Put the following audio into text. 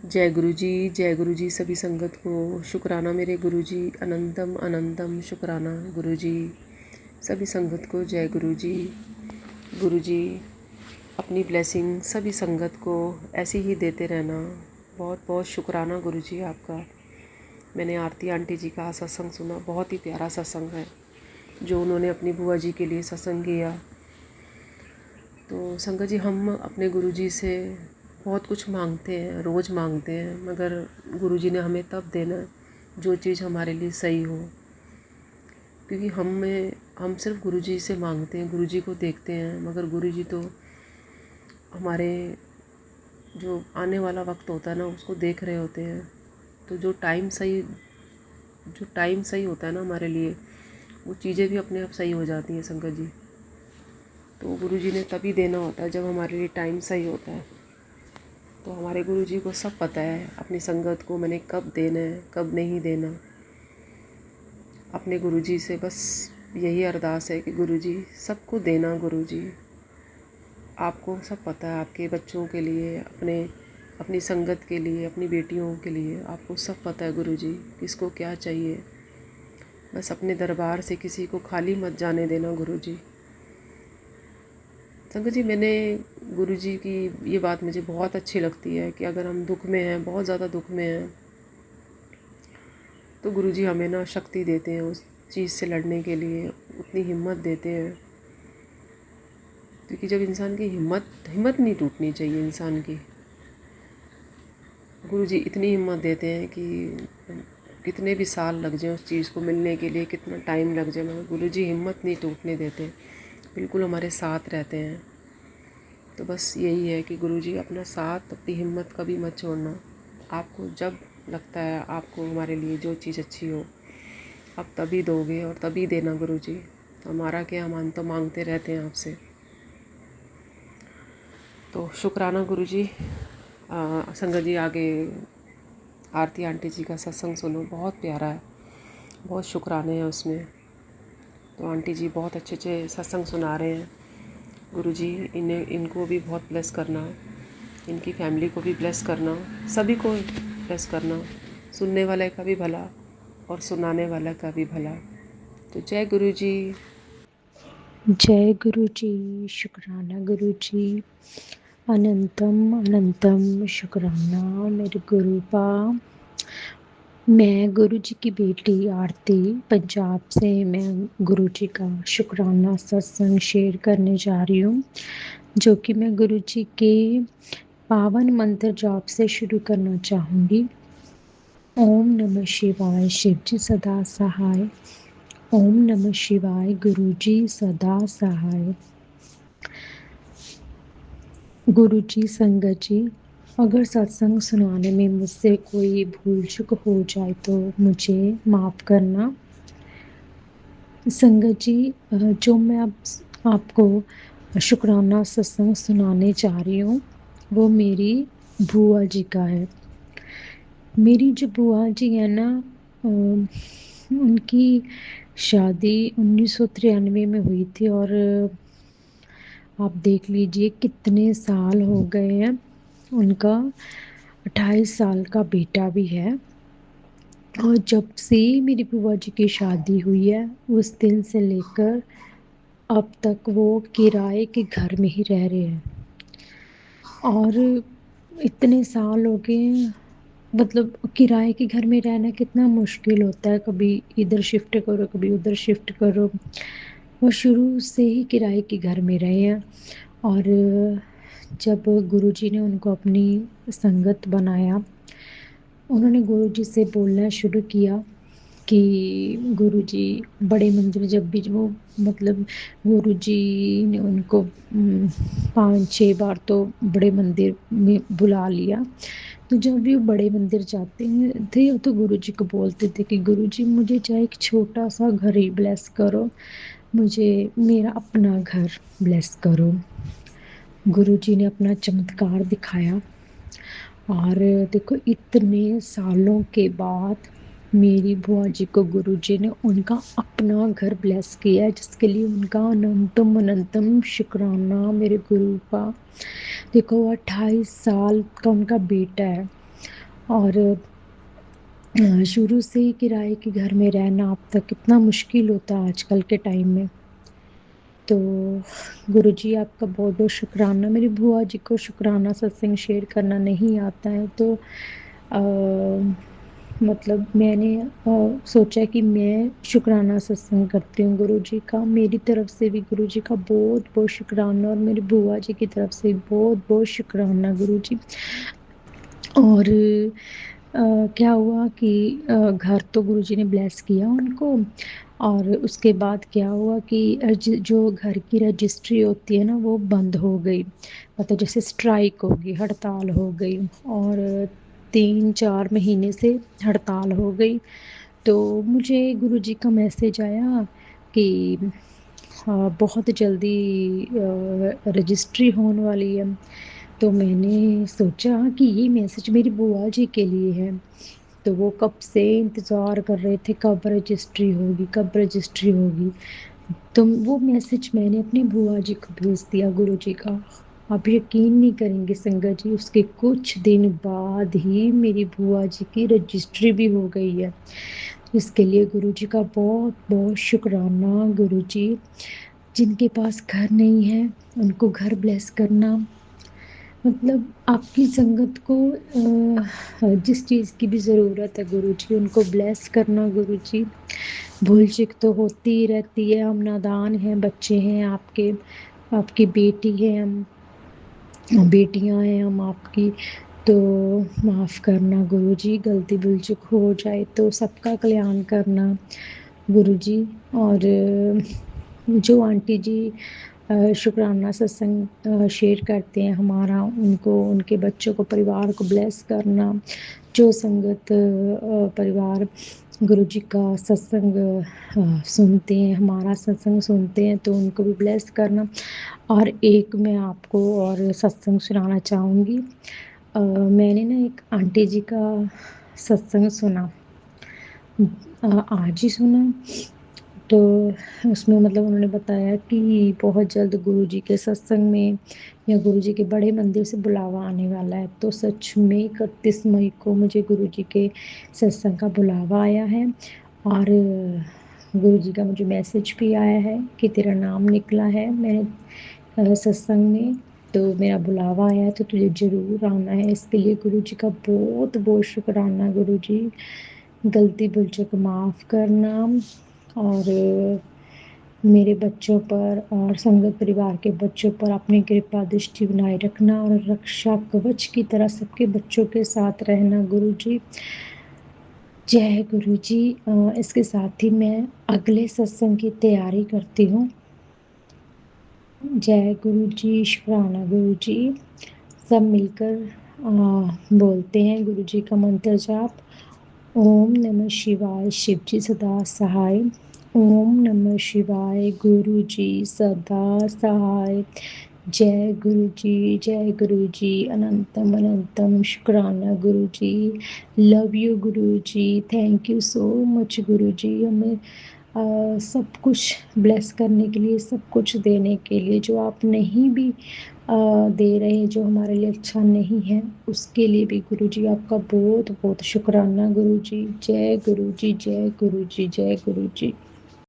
जय गुरु जी सभी संगत को शुक्राना मेरे गुरु जी। अनंतम अनंतम शुक्राना गुरु जी सभी संगत को। जय गुरु जी। गुरु जी अपनी ब्लेसिंग सभी संगत को ऐसी ही देते रहना। बहुत बहुत शुक्राना गुरु जी आपका। मैंने आरती आंटी जी का सत्संग सुना, बहुत ही प्यारा सत्संग है जो उन्होंने अपनी बुआ जी के लिए सत्संग किया। तो संगत जी, हम अपने गुरु जी से बहुत कुछ मांगते हैं, रोज़ मांगते हैं, मगर गुरु जी ने हमें तब देना है जो चीज़ हमारे लिए सही हो। क्योंकि हम सिर्फ गुरु जी से मांगते हैं, गुरु जी को देखते हैं, मगर गुरु जी तो हमारे जो आने वाला वक्त होता है ना उसको देख रहे होते हैं। तो जो टाइम सही होता है ना हमारे लिए, वो चीज़ें भी अपने आप सही हो जाती हैं संगत जी। तो गुरु जी ने तभी देना होता है जब हमारे लिए टाइम सही होता है। तो हमारे गुरु जी को सब पता है अपनी संगत को मैंने कब देना है, कब नहीं देना। अपने गुरु जी से बस यही अरदास है कि गुरु जी सबको देना। गुरु जी आपको सब पता है, आपके बच्चों के लिए, अपनी संगत के लिए, अपनी बेटियों के लिए आपको सब पता है गुरु जी किसको क्या चाहिए। बस अपने दरबार से किसी को खाली मत जाने देना गुरु जी। संगत जी, मैंने गुरु जी की ये बात मुझे बहुत अच्छी लगती है कि अगर हम दुख में हैं, बहुत ज़्यादा दुख में हैं, तो गुरु जी हमें ना शक्ति देते हैं उस चीज़ से लड़ने के लिए, उतनी हिम्मत देते हैं। क्योंकि जब इंसान की हिम्मत नहीं टूटनी चाहिए इंसान की। गुरु जी इतनी हिम्मत देते हैं कि कितने भी साल लग जाए उस चीज़ को मिलने के लिए, कितना टाइम लग जाए, मगर गुरु जी हिम्मत नहीं टूटने देते, बिल्कुल हमारे साथ रहते हैं। तो बस यही है कि गुरु जी अपना साथ, अपनी हिम्मत कभी मत छोड़ना। आपको जब लगता है आपको हमारे लिए जो चीज़ अच्छी हो, आप तभी दोगे और तभी देना गुरु जी। हमारा क्या, हम तो मांगते रहते हैं आपसे। तो शुक्राना गुरु जी। संगत जी आगे आरती आंटी जी का सत्संग सुनो, बहुत प्यारा है, बहुत शुक्राने हैं उसमें। तो आंटी जी बहुत अच्छे अच्छे सत्संग सुना रहे हैं। गुरु जी इनको भी बहुत ब्लेस करना, इनकी फैमिली को भी ब्लेस करना, सभी को ब्लेस करना, सुनने वाले का भी भला और सुनाने वाला का भी भला। तो जय गुरु जी। जय गुरु जी। शुक्राना गुरु जी। अनंतम अनंतम शुक्राना मेरे गुरु पा। मैं गुरु जी की बेटी आरती पंजाब से मैं गुरु जी का शुक्राना सत्संग शेयर करने जा रही हूँ, जो कि मैं गुरु जी के पावन मंत्र जाप से शुरू करना चाहूँगी। ओम नमः शिवाय, शिव जी सदा सहाय। ओम नमः शिवाय, गुरु जी सदा सहाय। गुरु जी, संगत जी, अगर सत्संग सुनाने में मुझसे कोई भूल चूक हो जाए तो मुझे माफ़ करना। संगत जी, जो मैं अब आपको शुक्राना सत्संग सुनाने जा रही हूँ वो मेरी बुआ जी का है। मेरी जो बुआ जी है ना, उनकी शादी 1993 में हुई थी और आप देख लीजिए कितने साल हो गए हैं। उनका 28 साल का बेटा भी है। और जब से मेरी बुआ जी की शादी हुई है उस दिन से लेकर अब तक वो किराए के घर में ही रह रहे हैं। और इतने साल हो गए हैं, मतलब किराए के घर में रहना कितना मुश्किल होता है, कभी इधर शिफ्ट करो कभी उधर शिफ्ट करो। वो शुरू से ही किराए के घर में रहे हैं। और जब गुरुजी ने उनको अपनी संगत बनाया, उन्होंने गुरुजी से बोलना शुरू किया कि गुरुजी बड़े मंदिर, जब भी वो मतलब गुरुजी ने उनको 5-6 बार तो बड़े मंदिर में बुला लिया। तो जब भी वो बड़े मंदिर जाते हैं थे तो गुरुजी को बोलते थे कि गुरुजी मुझे चाहे एक छोटा सा घर ही ब्लेस करो, मुझे मेरा अपना घर ब्लेस करो। गुरुजी ने अपना चमत्कार दिखाया। और देखो इतने सालों के बाद मेरी बुआ जी को गुरुजी ने उनका अपना घर ब्लेस किया है, जिसके लिए उनका अनंतम अनंतम शुक्राना मेरे गुरु का। देखो 28 साल का उनका बेटा है और शुरू से ही किराए के घर में रहना अब तक कितना मुश्किल होता है आजकल के टाइम में। तो गुरुजी आपका बहुत-बहुत शुकराना। मेरी बुआ जी को शुकराना सत्संग शेयर करना नहीं आता है, तो मतलब मैंने सोचा कि मैं शुकराना सत्संग करती हूँ गुरुजी का। मेरी तरफ से भी गुरुजी का बहुत-बहुत शुकराना और मेरी बुआ जी की तरफ से बहुत-बहुत शुकराना गुरुजी। और क्या हुआ कि घर तो गुरुजी ने ब्लेस किया उनको, और उसके बाद क्या हुआ कि जो घर की रजिस्ट्री होती है ना, वो बंद हो गई। मतलब जैसे स्ट्राइक हो गई, हड़ताल हो गई, और 3-4 महीने से हड़ताल हो गई। तो मुझे गुरुजी का मैसेज आया कि बहुत जल्दी रजिस्ट्री होने वाली है। तो मैंने सोचा कि ये मैसेज मेरी बुआ जी के लिए है। तो वो कब से इंतज़ार कर रहे थे, कब रजिस्ट्री होगी, कब रजिस्ट्री होगी। तो वो मैसेज मैंने अपनी बुआ जी को भेज दिया गुरुजी का। आप यकीन नहीं करेंगे संगत जी, उसके कुछ दिन बाद ही मेरी बुआ जी की रजिस्ट्री भी हो गई है। इसके लिए गुरुजी का बहुत-बहुत शुकराना गुरुजी। जिनके पास घर नहीं है, उनको घर ब्लेस करना। मतलब आपकी संगत को जिस चीज़ की भी ज़रूरत है गुरुजी, उनको ब्लेस करना गुरुजी। भूल-चूक तो होती ही रहती है, हम नादान हैं, बच्चे हैं आपके, आपकी बेटी है हम, बेटियाँ हैं हम आपकी। तो माफ़ करना गुरुजी, गलती भूल-चूक हो जाए तो सबका कल्याण करना गुरुजी। और जो आंटी जी शुकराना सत्संग शेयर करते हैं हमारा, उनको, उनके बच्चों को, परिवार को ब्लेस करना। जो संगत परिवार गुरुजी का सत्संग सुनते हैं, हमारा सत्संग सुनते हैं, तो उनको भी ब्लेस करना। और एक मैं आपको और सत्संग सुनाना चाहूँगी। मैंने ना एक आंटी जी का सत्संग सुना, आज ही सुना। तो उसमें मतलब उन्होंने बताया कि बहुत जल्द गुरुजी के सत्संग में या गुरुजी के बड़े मंदिर से बुलावा आने वाला है। तो सच में 31 मई को मुझे गुरुजी के सत्संग का बुलावा आया है, और गुरुजी का मुझे मैसेज भी आया है कि तेरा नाम निकला है मैंने सत्संग में, तो मेरा बुलावा आया है, तो तुझे ज़रूर आना है। इसके लिए गुरुजी का बहुत-बहुत शुकराना गुरुजी। गलती भूल-चूक माफ़ करना, और मेरे बच्चों पर और संगत परिवार के बच्चों पर अपनी कृपा दृष्टि बनाए रखना, और रक्षा कवच की तरह सबके बच्चों के साथ रहना गुरुजी। जय गुरुजी। इसके साथ ही मैं अगले सत्संग की तैयारी करती हूँ। जय गुरुजी, शुकराना गुरुजी। सब मिलकर बोलते हैं गुरुजी का मंत्र जाप। ओम नमः शिवाय, शिवजी सदा सहाय। ओम नमः शिवाय, गुरुजी सदा सहाय। जय गुरुजी, जय गुरुजी, अनंतम अनंतम शुक्राना Guruji. Love you Guruji, thank you so much Guruji, हमें सब कुछ ब्लेस करने के लिए, सब कुछ देने के लिए। जो आप नहीं भी दे रहे हैं, जो हमारे लिए अच्छा नहीं है, उसके लिए भी गुरुजी आपका बहुत बहुत शुक्राना गुरुजी। जय गुरुजी, जय गुरुजी, जय गुरुजी।